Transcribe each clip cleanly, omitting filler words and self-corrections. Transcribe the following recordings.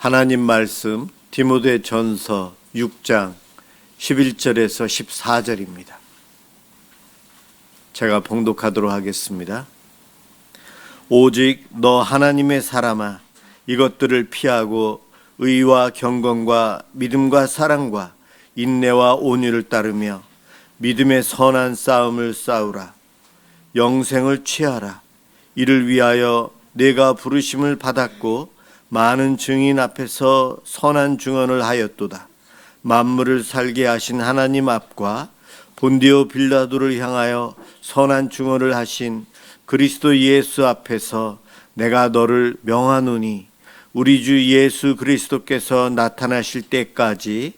하나님 말씀 디모데전서 6장 11절에서 14절입니다. 제가 봉독하도록 하겠습니다. 오직 너 하나님의 사람아, 이것들을 피하고 의와 경건과 믿음과 사랑과 인내와 온유를 따르며 믿음의 선한 싸움을 싸우라. 영생을 취하라. 이를 위하여 내가 부르심을 받았고 많은 증인 앞에서 선한 증언을 하였도다. 만물을 살게 하신 하나님 앞과 본디오 빌라도를 향하여 선한 증언을 하신 그리스도 예수 앞에서 내가 너를 명하노니 우리 주 예수 그리스도께서 나타나실 때까지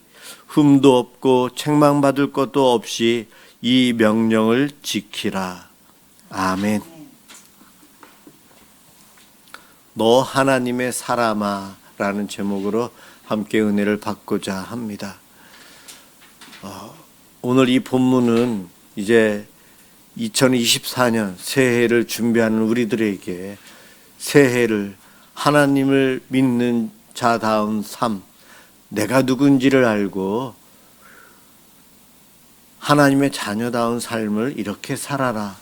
흠도 없고 책망받을 것도 없이 이 명령을 지키라. 아멘. 너 하나님의 사람아 라는 제목으로 함께 은혜를 받고자 합니다. 오늘 이 본문은 이제 2024년 새해를 준비하는 우리들에게 새해를 하나님을 믿는 자다운 삶, 내가 누군지를 알고 하나님의 자녀다운 삶을 이렇게 살아라.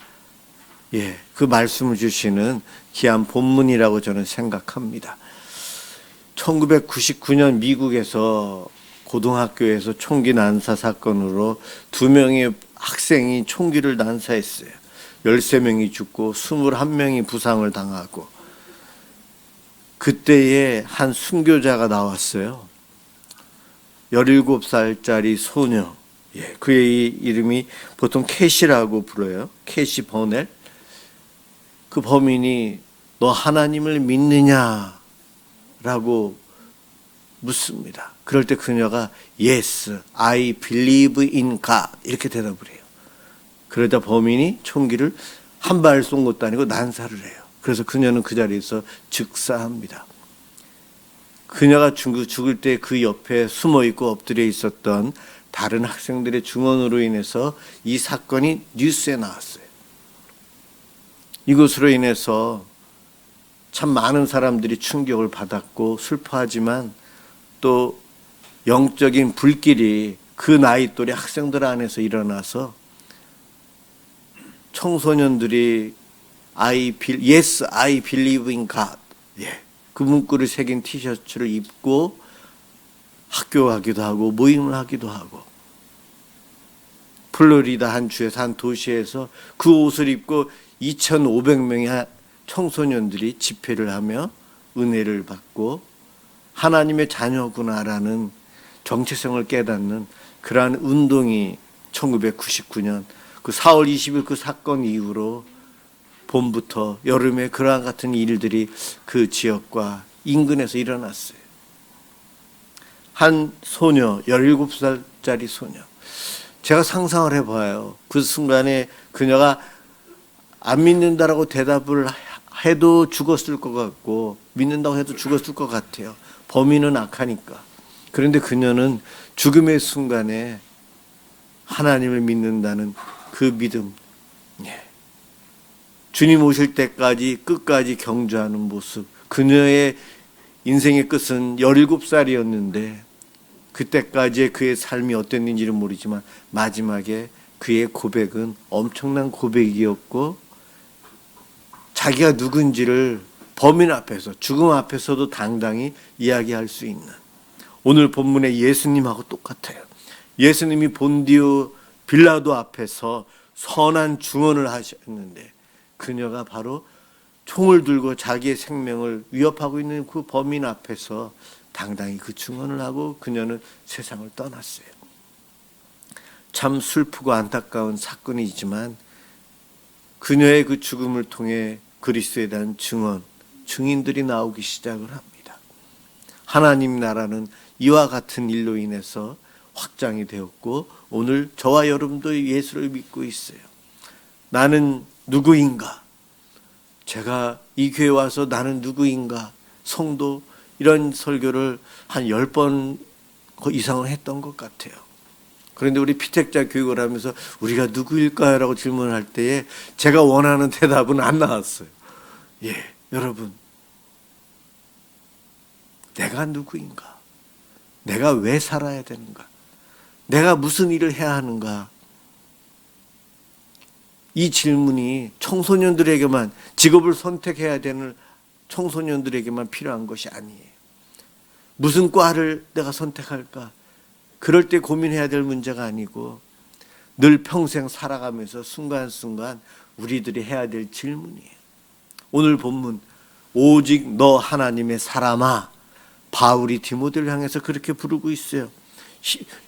그 말씀을 주시는 귀한 본문이라고 저는 생각합니다. 1999년 미국에서 고등학교에서 총기 난사 사건으로 2명의 학생이 총기를 난사했어요. 13명이 죽고 21명이 부상을 당하고, 그때에 한 순교자가 나왔어요. 17살짜리 소녀, 그의 이름이 보통 캐시라고 불러요. 캐시 버넬. 그 범인이 너 하나님을 믿느냐? 라고 묻습니다. 그럴 때 그녀가 Yes, I believe in God 이렇게 대답을 해요. 그러자 범인이 총기를 한 발 쏜 것도 아니고 난사를 해요. 그래서 그녀는 그 자리에서 즉사합니다. 그녀가 죽을 때 그 옆에 숨어있고 엎드려 있었던 다른 학생들의 증언으로 인해서 이 사건이 뉴스에 나왔어요. 이것으로 인해서 참 많은 사람들이 충격을 받았고 슬퍼하지만 또 영적인 불길이 그 나이 또래 학생들 안에서 일어나서 청소년들이 Yes, I believe in God, 그 문구를 새긴 티셔츠를 입고 학교 가기도 하고 모임을 하기도 하고, 플로리다 한 주에서 한 도시에서 그 옷을 입고 2,500명의 청소년들이 집회를 하며 은혜를 받고 하나님의 자녀구나라는 정체성을 깨닫는 그러한 운동이 1999년 그 4월 20일 그 사건 이후로 봄부터 여름에 그러한 같은 일들이 그 지역과 인근에서 일어났어요. 한 소녀, 17살짜리 소녀. 제가 상상을 해봐요. 그 순간에 그녀가 안 믿는다라고 대답을 해도 죽었을 것 같고 믿는다고 해도 죽었을 것 같아요. 범인은 악하니까. 그런데 그녀는 죽음의 순간에 하나님을 믿는다는 그 믿음, 주님 오실 때까지 끝까지 경주하는 모습. 그녀의 인생의 끝은 17살이었는데 그때까지의 그의 삶이 어땠는지는 모르지만 마지막에 그의 고백은 엄청난 고백이었고 자기가 누군지를 범인 앞에서, 죽음 앞에서도 당당히 이야기할 수 있는, 오늘 본문의 예수님하고 똑같아요. 예수님이 본디오 빌라도 앞에서 선한 증언을 하셨는데 그녀가 바로 총을 들고 자기의 생명을 위협하고 있는 그 범인 앞에서 당당히 그 증언을 하고 그녀는 세상을 떠났어요. 참 슬프고 안타까운 사건이지만 그녀의 그 죽음을 통해 그리스도에 대한 증인들이 나오기 시작을 합니다. 하나님 나라는 이와 같은 일로 인해서 확장이 되었고 오늘 저와 여러분도 예수를 믿고 있어요. 나는 누구인가? 제가 이 교회 와서 나는 누구인가? 성도, 이런 설교를 한 10번 이상을 했던 것 같아요. 그런데 우리 피택자 교육을 하면서 우리가 누구일까요? 라고 질문할 때에 제가 원하는 대답은 안 나왔어요. 여러분, 내가 누구인가? 내가 왜 살아야 되는가? 내가 무슨 일을 해야 하는가? 이 질문이 청소년들에게만, 직업을 선택해야 되는 청소년들에게만 필요한 것이 아니에요. 무슨 과를 내가 선택할까? 그럴 때 고민해야 될 문제가 아니고 늘 평생 살아가면서 순간순간 우리들이 해야 될 질문이에요. 오늘 본문, 오직 너 하나님의 사람아, 바울이 디모데를 향해서 그렇게 부르고 있어요.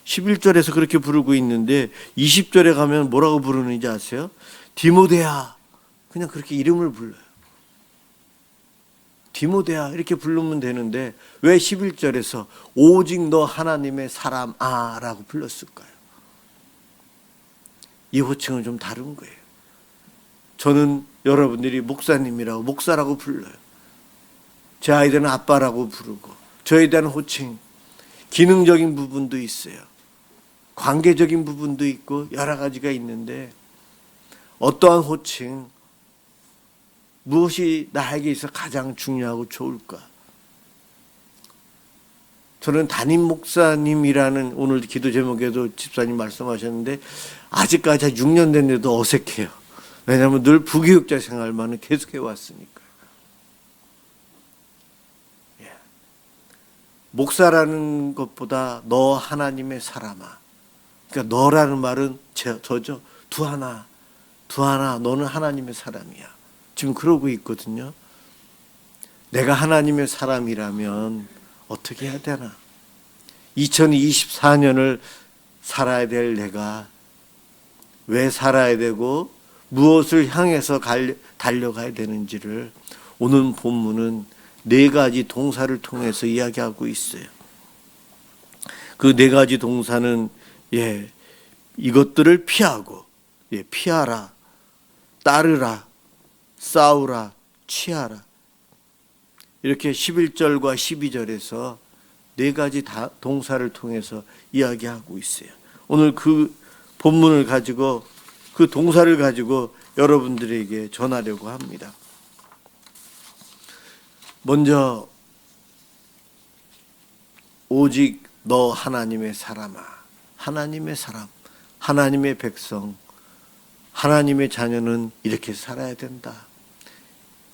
11절에서 그렇게 부르고 있는데 20절에 가면 뭐라고 부르는지 아세요? 디모데야, 그냥 그렇게 이름을 불러요. 디모데야 이렇게 부르면 되는데 왜 11절에서 오직 너 하나님의 사람아 라고 불렀을까요? 이 호칭은 좀 다른 거예요. 저는 여러분들이 목사님이라고, 목사라고 불러요. 제 아이들은 아빠라고 부르고, 저에 대한 호칭, 기능적인 부분도 있어요. 관계적인 부분도 있고 여러 가지가 있는데 어떠한 호칭, 무엇이 나에게 있어 가장 중요하고 좋을까? 저는 담임 목사님이라는 오늘 기도 제목에도 집사님 말씀하셨는데 아직까지 6년 됐는데도 어색해요. 왜냐하면 늘 부교육자 생활만은 계속 해왔으니까. 예. 목사라는 것보다 너 하나님의 사람아. 그러니까 너라는 말은 저죠. 두하나 너는 하나님의 사람이야. 지금 그러고 있거든요. 내가 하나님의 사람이라면 어떻게 해야 되나? 2024년을 살아야 될 내가 왜 살아야 되고 무엇을 향해서 달려가야 되는지를 오늘 본문은 4가지 동사를 통해서 이야기하고 있어요. 그 4가지 동사는 이것들을 피하고, 피하라, 따르라, 싸우라, 취하라. 이렇게 11절과 12절에서 4가지 동사를 통해서 이야기하고 있어요. 오늘 그 본문을 가지고, 그 동사를 가지고 여러분들에게 전하려고 합니다. 먼저 오직 너 하나님의 사람아, 하나님의 사람, 하나님의 백성, 하나님의 자녀는 이렇게 살아야 된다.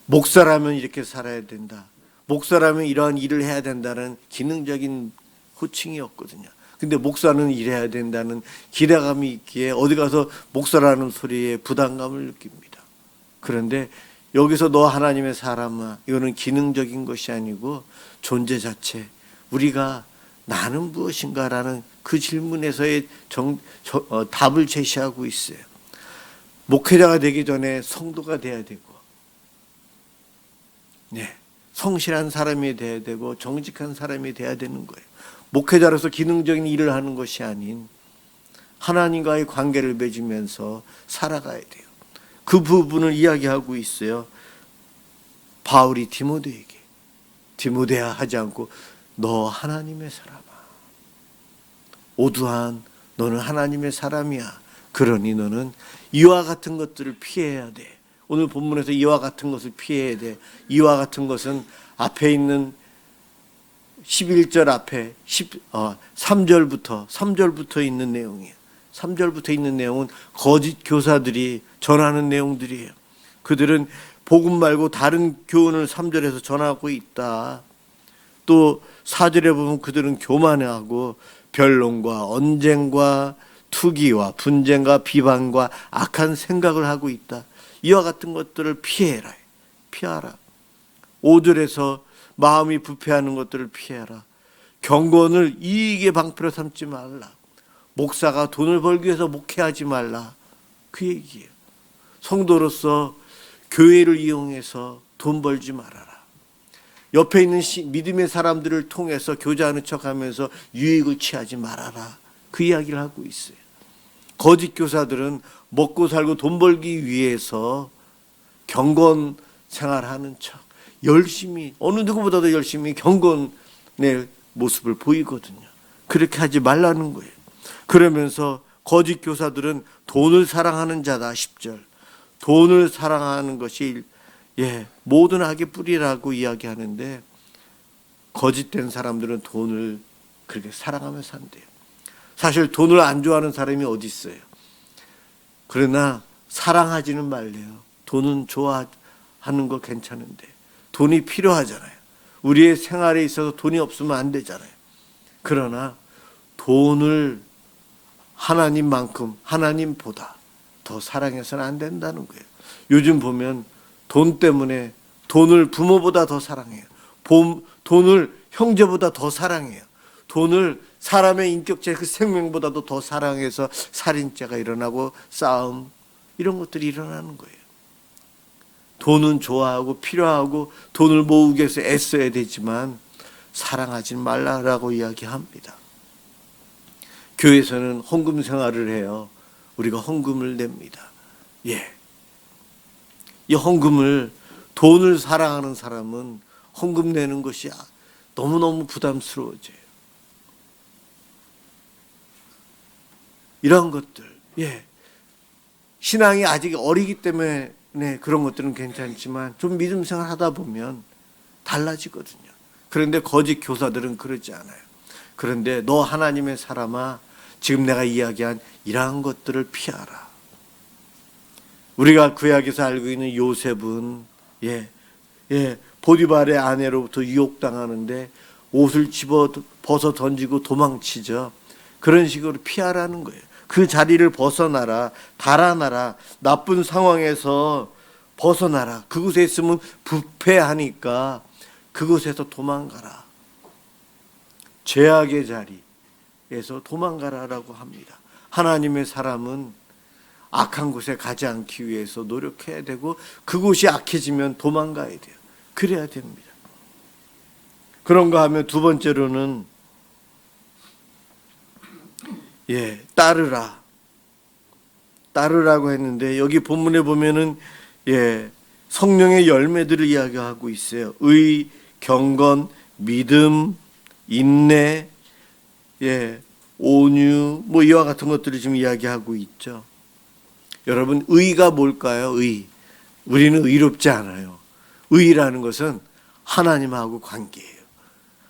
목사라면 이렇게 살아야 된다. 목사라면 이러한 일을 해야 된다는 기능적인 호칭이었거든요. 근데 목사는 이래야 된다는 기대감이 있기에 어디 가서 목사라는 소리에 부담감을 느낍니다. 그런데 여기서 너 하나님의 사람아, 이거는 기능적인 것이 아니고 존재 자체, 우리가 나는 무엇인가라는 그 질문에서의 답을 제시하고 있어요. 목회자가 되기 전에 성도가 돼야 되고, 성실한 사람이 돼야 되고 정직한 사람이 돼야 되는 거예요. 목회자로서 기능적인 일을 하는 것이 아닌 하나님과의 관계를 맺으면서 살아가야 돼요. 그 부분을 이야기하고 있어요. 바울이 디모데에게, 디모데야 하지 않고 너 하나님의 사람아, 오두한 너는 하나님의 사람이야. 그러니 너는 이와 같은 것들을 피해야 돼. 오늘 본문에서 이와 같은 것을 피해야 돼. 이와 같은 것은 앞에 있는 11절 앞에 3절부터 있는 내용이에요. 3절부터 있는 내용은 거짓 교사들이 전하는 내용들이에요. 그들은 복음 말고 다른 교훈을 3절에서 전하고 있다. 또 4절에 보면 그들은 교만하고 변론과 언쟁과 투기와 분쟁과 비방과 악한 생각을 하고 있다. 이와 같은 것들을 피하라. 5절에서 마음이 부패하는 것들을 피해라. 경건을 이익의 방패로 삼지 말라. 목사가 돈을 벌기 위해서 목회하지 말라. 그 얘기예요. 성도로서 교회를 이용해서 돈 벌지 말아라. 옆에 있는 믿음의 사람들을 통해서 교제하는 척하면서 유익을 취하지 말아라. 그 이야기를 하고 있어요. 거짓 교사들은 먹고 살고 돈 벌기 위해서 경건 생활하는 척, 열심히, 어느 누구보다도 열심히 경건의 모습을 보이거든요. 그렇게 하지 말라는 거예요. 그러면서 거짓 교사들은 돈을 사랑하는 자다. 10절. 돈을 사랑하는 것이 모든 악의 뿌리라고 이야기하는데 거짓된 사람들은 돈을 그렇게 사랑하며 산대요. 사실 돈을 안 좋아하는 사람이 어디 있어요. 그러나 사랑하지는 말래요. 돈은 좋아하는 거 괜찮은데 돈이 필요하잖아요. 우리의 생활에 있어서 돈이 없으면 안 되잖아요. 그러나 돈을 하나님만큼, 하나님보다 더 사랑해서는 안 된다는 거예요. 요즘 보면 돈 때문에 돈을 부모보다 더 사랑해요. 돈을 형제보다 더 사랑해요. 돈을 사람의 인격체 그 생명보다도 더 사랑해서 살인죄가 일어나고 싸움 이런 것들이 일어나는 거예요. 돈은 좋아하고 필요하고 돈을 모으기 위해서 애써야 되지만 사랑하지 말라라고 이야기합니다. 교회에서는 헌금 생활을 해요. 우리가 헌금을 냅니다. 이 헌금을 돈을 사랑하는 사람은 헌금 내는 것이 너무너무 부담스러워져요. 이런 것들, 신앙이 아직 어리기 때문에 그런 것들은 괜찮지만 좀 믿음 생활 하다 보면 달라지거든요. 그런데 거짓 교사들은 그러지 않아요. 그런데 너 하나님의 사람아, 지금 내가 이야기한 이러한 것들을 피하라. 우리가 구약에서 알고 있는 요셉은 보디발의 아내로부터 유혹당하는데 옷을 벗어 던지고 도망치죠. 그런 식으로 피하라는 거예요. 그 자리를 벗어나라, 달아나라, 나쁜 상황에서 벗어나라. 그곳에 있으면 부패하니까 그곳에서 도망가라. 죄악의 자리에서 도망가라라고 합니다. 하나님의 사람은 악한 곳에 가지 않기 위해서 노력해야 되고 그곳이 악해지면 도망가야 돼요. 그래야 됩니다. 그런가 하면 두 번째로는 따르라고 했는데 여기 본문에 보면은 성령의 열매들을 이야기하고 있어요. 의, 경건, 믿음, 인내, 온유, 이와 같은 것들을 지금 이야기하고 있죠. 여러분, 의가 뭘까요? 의. 우리는 의롭지 않아요. 의라는 것은 하나님하고 관계예요.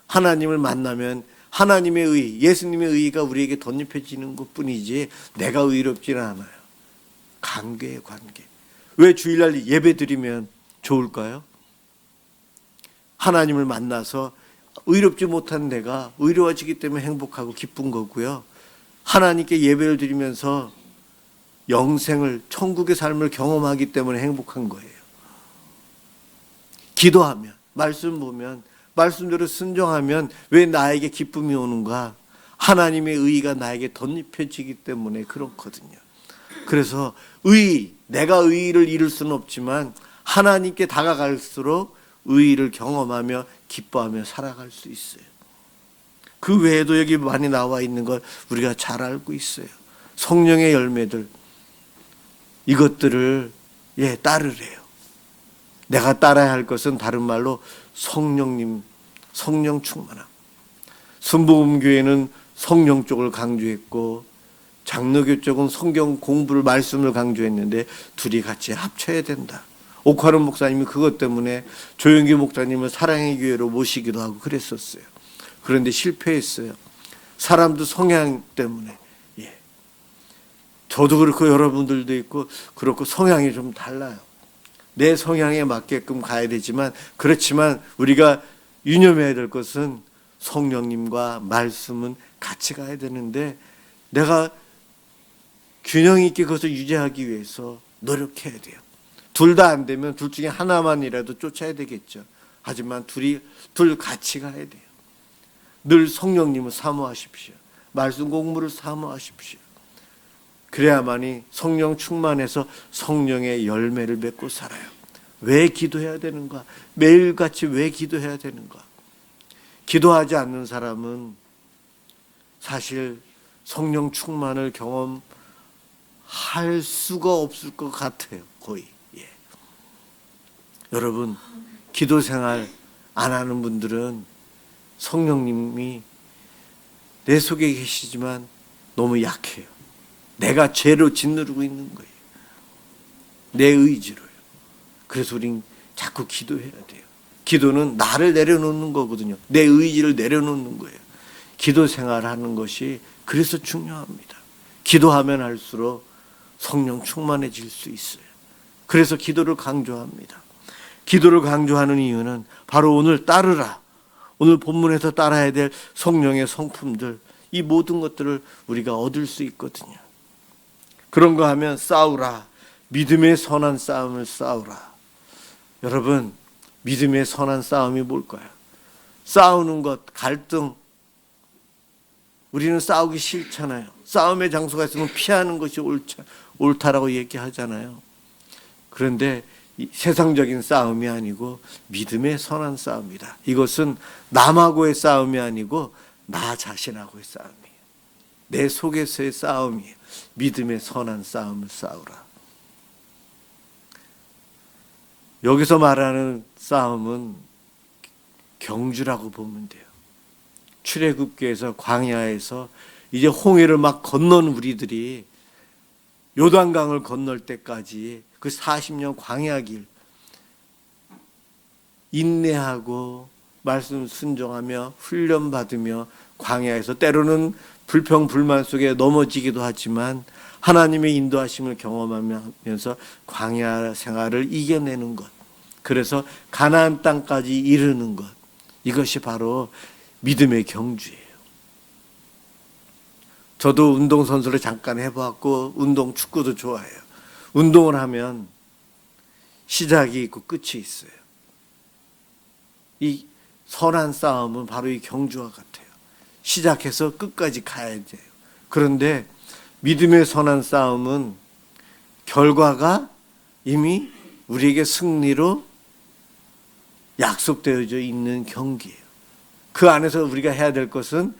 하나님을 만나면 하나님의 의, 예수님의 의가 우리에게 덧입혀지는 것뿐이지 내가 의롭지는 않아요. 관계예요, 관계. 왜 주일날 예배 드리면 좋을까요? 하나님을 만나서 의롭지 못한 내가 의로워지기 때문에 행복하고 기쁜 거고요. 하나님께 예배를 드리면서 영생을, 천국의 삶을 경험하기 때문에 행복한 거예요. 기도하면, 말씀 보면, 말씀대로 순종하면 왜 나에게 기쁨이 오는가? 하나님의 의가 나에게 덧입혀지기 때문에 그렇거든요. 그래서 내가 의를 이룰 수는 없지만 하나님께 다가갈수록 의를 경험하며 기뻐하며 살아갈 수 있어요. 그 외에도 여기 많이 나와 있는 걸 우리가 잘 알고 있어요. 성령의 열매들, 이것들을 따르래요. 내가 따라야 할 것은 다른 말로 성령 충만함. 순복음교회는 성령 쪽을 강조했고 장로교 쪽은 성경 공부를, 말씀을 강조했는데 둘이 같이 합쳐야 된다. 옥화론 목사님이 그것 때문에 조영기 목사님을 사랑의 교회로 모시기도 하고 그랬었어요. 그런데 실패했어요. 사람도 성향 때문에. 저도 그렇고 여러분들도 있고 그렇고 성향이 좀 달라요. 내 성향에 맞게끔 가야 되지만, 그렇지만 우리가 유념해야 될 것은 성령님과 말씀은 같이 가야 되는데 내가 균형 있게 그것을 유지하기 위해서 노력해야 돼요. 둘 다 안 되면 둘 중에 하나만이라도 쫓아야 되겠죠. 하지만 둘 같이 가야 돼요. 늘 성령님을 사모하십시오. 말씀 공부를 사모하십시오. 그래야만이 성령 충만해서 성령의 열매를 맺고 살아요. 왜 기도해야 되는가? 매일같이 왜 기도해야 되는가? 기도하지 않는 사람은 사실 성령 충만을 경험할 수가 없을 것 같아요. 거의. 여러분, 기도 생활 안 하는 분들은 성령님이 내 속에 계시지만 너무 약해요. 내가 죄로 짓누르고 있는 거예요. 내 의지로요. 그래서 우린 자꾸 기도해야 돼요. 기도는 나를 내려놓는 거거든요. 내 의지를 내려놓는 거예요. 기도 생활하는 것이 그래서 중요합니다. 기도하면 할수록 성령 충만해질 수 있어요. 그래서 기도를 강조합니다. 기도를 강조하는 이유는 바로 오늘 따르라, 오늘 본문에서 따라야 될 성령의 성품들, 이 모든 것들을 우리가 얻을 수 있거든요. 그런 거 하면 싸우라, 믿음의 선한 싸움을 싸우라. 여러분, 믿음의 선한 싸움이 뭘까요? 싸우는 것, 갈등. 우리는 싸우기 싫잖아요. 싸움의 장소가 있으면 피하는 것이 옳다라고 얘기하잖아요. 그런데 세상적인 싸움이 아니고 믿음의 선한 싸움이다. 이것은 남하고의 싸움이 아니고 나 자신하고의 싸움이에요. 내 속에서의 싸움이에요. 믿음의 선한 싸움을 싸우라. 여기서 말하는 싸움은 경주라고 보면 돼요. 출애굽기에서 광야에서 이제 홍해를 막 건넌 우리들이 요단강을 건널 때까지 그 40년 광야길 인내하고 말씀 순종하며 훈련받으며 광야에서 때로는 불평불만 속에 넘어지기도 하지만 하나님의 인도하심을 경험하면서 광야 생활을 이겨내는 것, 그래서 가나안 땅까지 이르는 것, 이것이 바로 믿음의 경주예요. 저도 운동선수를 잠깐 해봤고 운동 축구도 좋아해요. 운동을 하면 시작이 있고 끝이 있어요. 이 선한 싸움은 바로 이 경주와 같아요. 시작해서 끝까지 가야 돼요. 그런데 믿음의 선한 싸움은 결과가 이미 우리에게 승리로 약속되어져 있는 경기예요. 그 안에서 우리가 해야 될 것은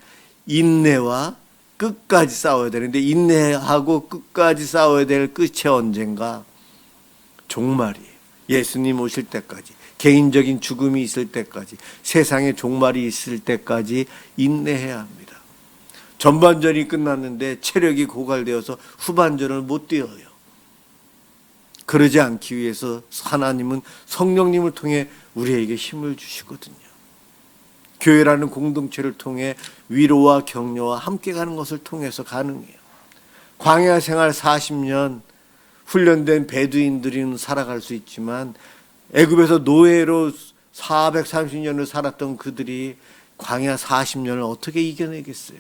인내와 끝까지 싸워야 되는데, 인내하고 끝까지 싸워야 될 끝이 언젠가? 종말이에요. 예수님 오실 때까지, 개인적인 죽음이 있을 때까지, 세상의 종말이 있을 때까지 인내해야 합니다. 전반전이 끝났는데 체력이 고갈되어서 후반전을 못 뛰어요. 그러지 않기 위해서 하나님은 성령님을 통해 우리에게 힘을 주시거든요. 교회라는 공동체를 통해 위로와 격려와 함께 가는 것을 통해서 가능해요. 광야 생활 40년 훈련된 베두인들은 살아갈 수 있지만 애굽에서 노예로 430년을 살았던 그들이 광야 40년을 어떻게 이겨내겠어요?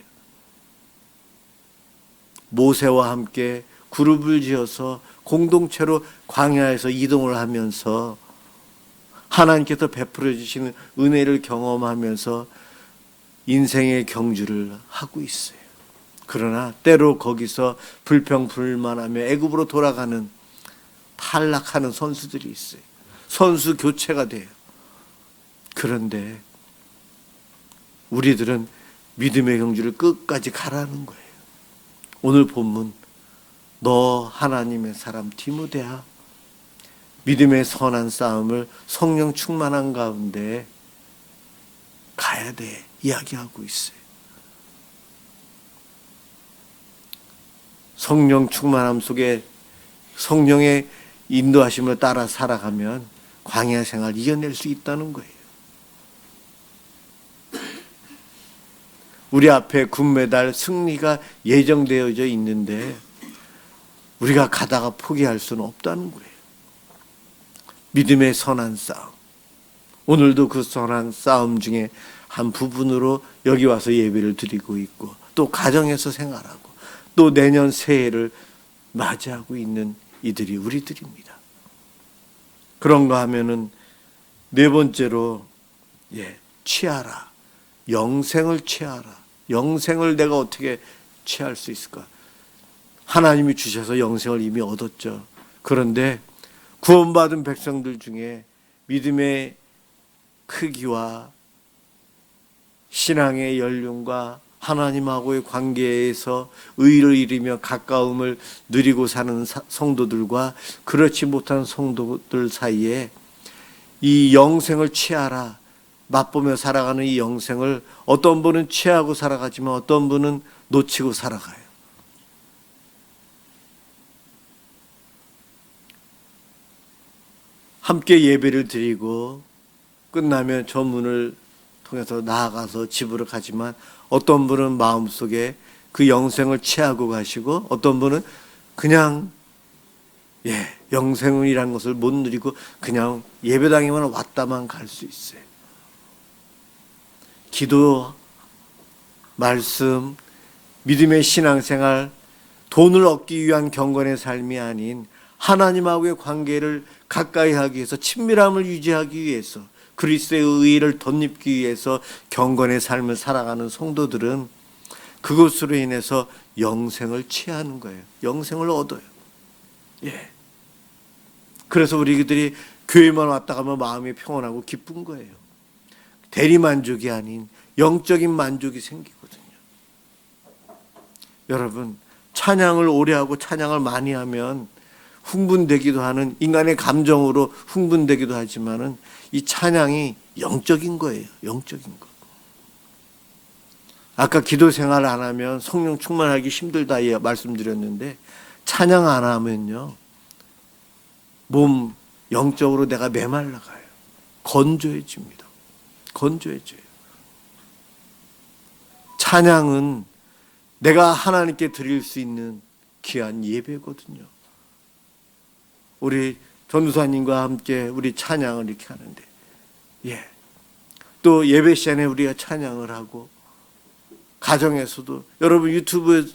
모세와 함께 그룹을 지어서 공동체로 광야에서 이동을 하면서 하나님께서 베풀어 주시는 은혜를 경험하면서 인생의 경주를 하고 있어요. 그러나 때로 거기서 불평불만하며 애굽으로 돌아가는 탈락하는 선수들이 있어요. 선수 교체가 돼요. 그런데 우리들은 믿음의 경주를 끝까지 가라는 거예요. 오늘 본문, 너 하나님의 사람 디모데야, 믿음의 선한 싸움을 성령 충만한 가운데 가야 돼 이야기하고 있어요. 성령 충만함 속에 성령의 인도하심을 따라 살아가면 광야 생활 이겨낼 수 있다는 거예요. 우리 앞에 금메달 승리가 예정되어져 있는데 우리가 가다가 포기할 수는 없다는 거예요. 믿음의 선한 싸움. 오늘도 그 선한 싸움 중에 한 부분으로 여기 와서 예배를 드리고 있고, 또 가정에서 생활하고, 또 내년 새해를 맞이하고 있는 이들이 우리들입니다. 그런가 하면은 네 번째로, 취하라. 영생을 취하라. 영생을 내가 어떻게 취할 수 있을까? 하나님이 주셔서 영생을 이미 얻었죠. 그런데 구원받은 백성들 중에 믿음의 크기와 신앙의 연륜과 하나님하고의 관계에서 의를 이루며 가까움을 누리고 사는 성도들과 그렇지 못한 성도들 사이에 이 영생을 취하라, 맛보며 살아가는 이 영생을 어떤 분은 취하고 살아가지만 어떤 분은 놓치고 살아가요. 함께 예배를 드리고 끝나면 저 문을 통해서 나아가서 집으로 가지만 어떤 분은 마음속에 그 영생을 취하고 가시고 어떤 분은 그냥 영생이라는 것을 못 누리고 그냥 예배당에만 왔다만 갈 수 있어요. 기도, 말씀, 믿음의 신앙생활, 돈을 얻기 위한 경건의 삶이 아닌 하나님하고의 관계를 가까이 하기 위해서 친밀함을 유지하기 위해서 그리스도의 의의를 덧입기 위해서 경건의 삶을 살아가는 성도들은 그것으로 인해서 영생을 취하는 거예요. 영생을 얻어요. 그래서 우리들이 교회만 왔다 가면 마음이 평온하고 기쁜 거예요. 대리만족이 아닌 영적인 만족이 생기거든요. 여러분, 찬양을 오래 하고 찬양을 많이 하면 흥분되기도 하는 인간의 감정으로 흥분되기도 하지만은 이 찬양이 영적인 거예요. 영적인 거. 아까 기도 생활 안 하면 성령 충만하기 힘들다 말씀드렸는데 찬양 안 하면요. 몸 영적으로 내가 메말라가요. 건조해집니다. 건조해져요. 찬양은 내가 하나님께 드릴 수 있는 귀한 예배거든요. 우리 전도사님과 함께 우리 찬양을 이렇게 하는데 또 예배 시간에 우리가 찬양을 하고 가정에서도 여러분 유튜브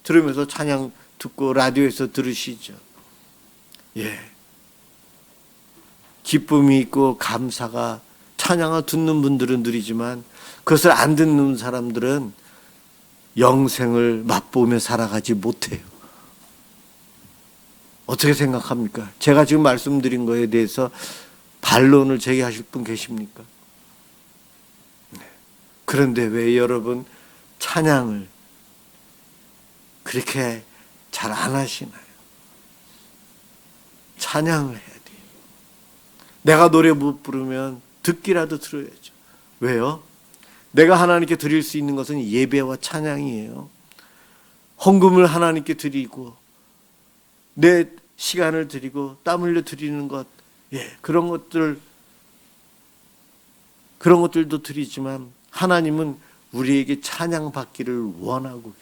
들으면서 찬양 듣고 라디오에서 들으시죠. 기쁨이 있고 감사가 찬양을 듣는 분들은 누리지만 그것을 안 듣는 사람들은 영생을 맛보며 살아가지 못해요. 어떻게 생각합니까? 제가 지금 말씀드린 거에 대해서 반론을 제기하실 분 계십니까? 그런데 왜 여러분 찬양을 그렇게 잘 안 하시나요? 찬양을 해야 돼요. 내가 노래 못 부르면 듣기라도 들어야죠. 왜요? 내가 하나님께 드릴 수 있는 것은 예배와 찬양이에요. 헌금을 하나님께 드리고 내 시간을 드리고 땀 흘려 드리는 것, 그런 것들도 드리지만 하나님은 우리에게 찬양 받기를 원하고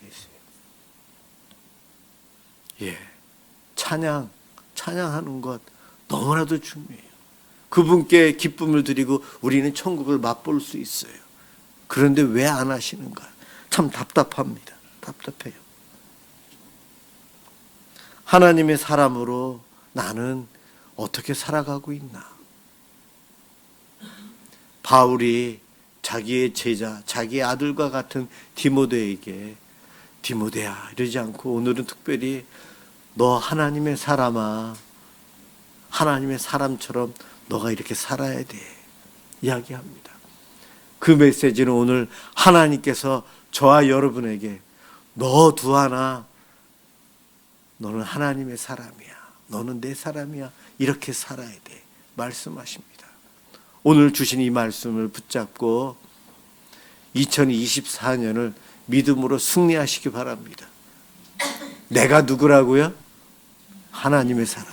계세요. 찬양하는 것 너무나도 중요해요. 그분께 기쁨을 드리고 우리는 천국을 맛볼 수 있어요. 그런데 왜 안 하시는가? 참 답답합니다. 답답해요. 하나님의 사람으로 나는 어떻게 살아가고 있나? 바울이 자기의 제자, 자기의 아들과 같은 디모데에게 디모데야 이러지 않고 오늘은 특별히 너 하나님의 사람아, 하나님의 사람처럼 너가 이렇게 살아야 돼 이야기합니다. 그 메시지는 오늘 하나님께서 저와 여러분에게 너 두하나 너는 하나님의 사람이야, 너는 내 사람이야, 이렇게 살아야 돼 말씀하십니다. 오늘 주신 이 말씀을 붙잡고 2024년을 믿음으로 승리하시기 바랍니다. 내가 누구라고요? 하나님의 사람.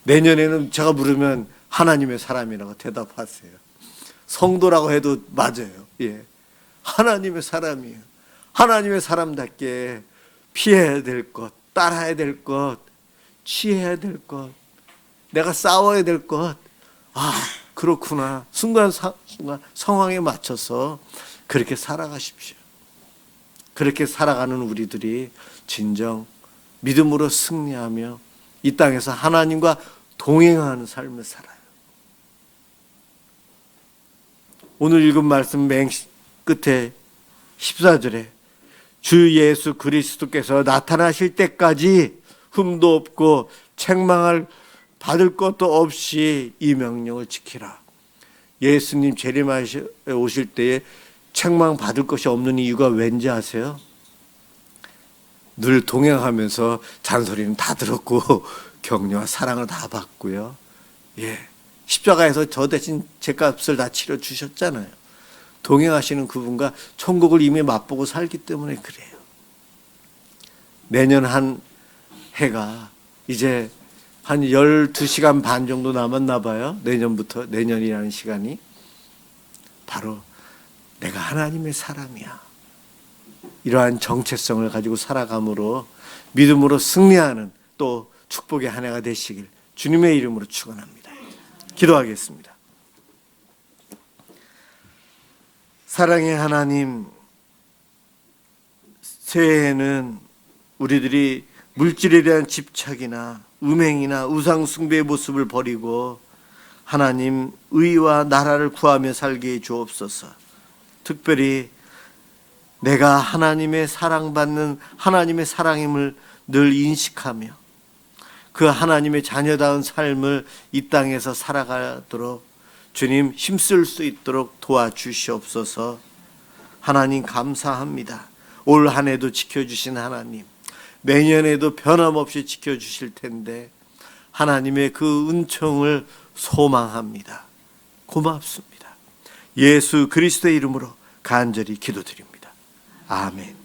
내년에는 제가 물으면 하나님의 사람이라고 대답하세요. 성도라고 해도 맞아요. 하나님의 사람이에요. 하나님의 사람답게 피해야 될 것, 따라야 될 것, 취해야 될 것, 내가 싸워야 될 것, 그렇구나. 순간 상황에 맞춰서 그렇게 살아가십시오. 그렇게 살아가는 우리들이 진정 믿음으로 승리하며 이 땅에서 하나님과 동행하는 삶을 살아요. 오늘 읽은 말씀 맨 끝에 14절에 주 예수 그리스도께서 나타나실 때까지 흠도 없고 책망을 받을 것도 없이 이 명령을 지키라. 예수님 재림하에 오실 때에 책망 받을 것이 없는 이유가 왠지 아세요? 늘 동행하면서 잔소리는 다 들었고 격려와 사랑을 다 받고요. 십자가에서 저 대신 제 값을 다 치러 주셨잖아요. 동행하시는 그분과 천국을 이미 맛보고 살기 때문에 그래요. 내년 한 해가 이제 한 12시간 반 정도 남았나 봐요. 내년이라는 시간이. 바로 내가 하나님의 사람이야. 이러한 정체성을 가지고 살아감으로 믿음으로 승리하는 또 축복의 한 해가 되시길 주님의 이름으로 축원합니다. 기도하겠습니다. 사랑의 하나님, 새해에는 우리들이 물질에 대한 집착이나 음행이나 우상 숭배의 모습을 버리고 하나님 의와 나라를 구하며 살게 해 주옵소서. 특별히 내가 하나님의 사랑받는 하나님의 사랑임을 늘 인식하며 그 하나님의 자녀다운 삶을 이 땅에서 살아가도록 주님 힘쓸 수 있도록 도와주시옵소서. 하나님 감사합니다. 올 한 해도 지켜주신 하나님, 내년에도 변함없이 지켜주실 텐데 하나님의 그 은총을 소망합니다. 고맙습니다. 예수 그리스도의 이름으로 간절히 기도드립니다. 아멘.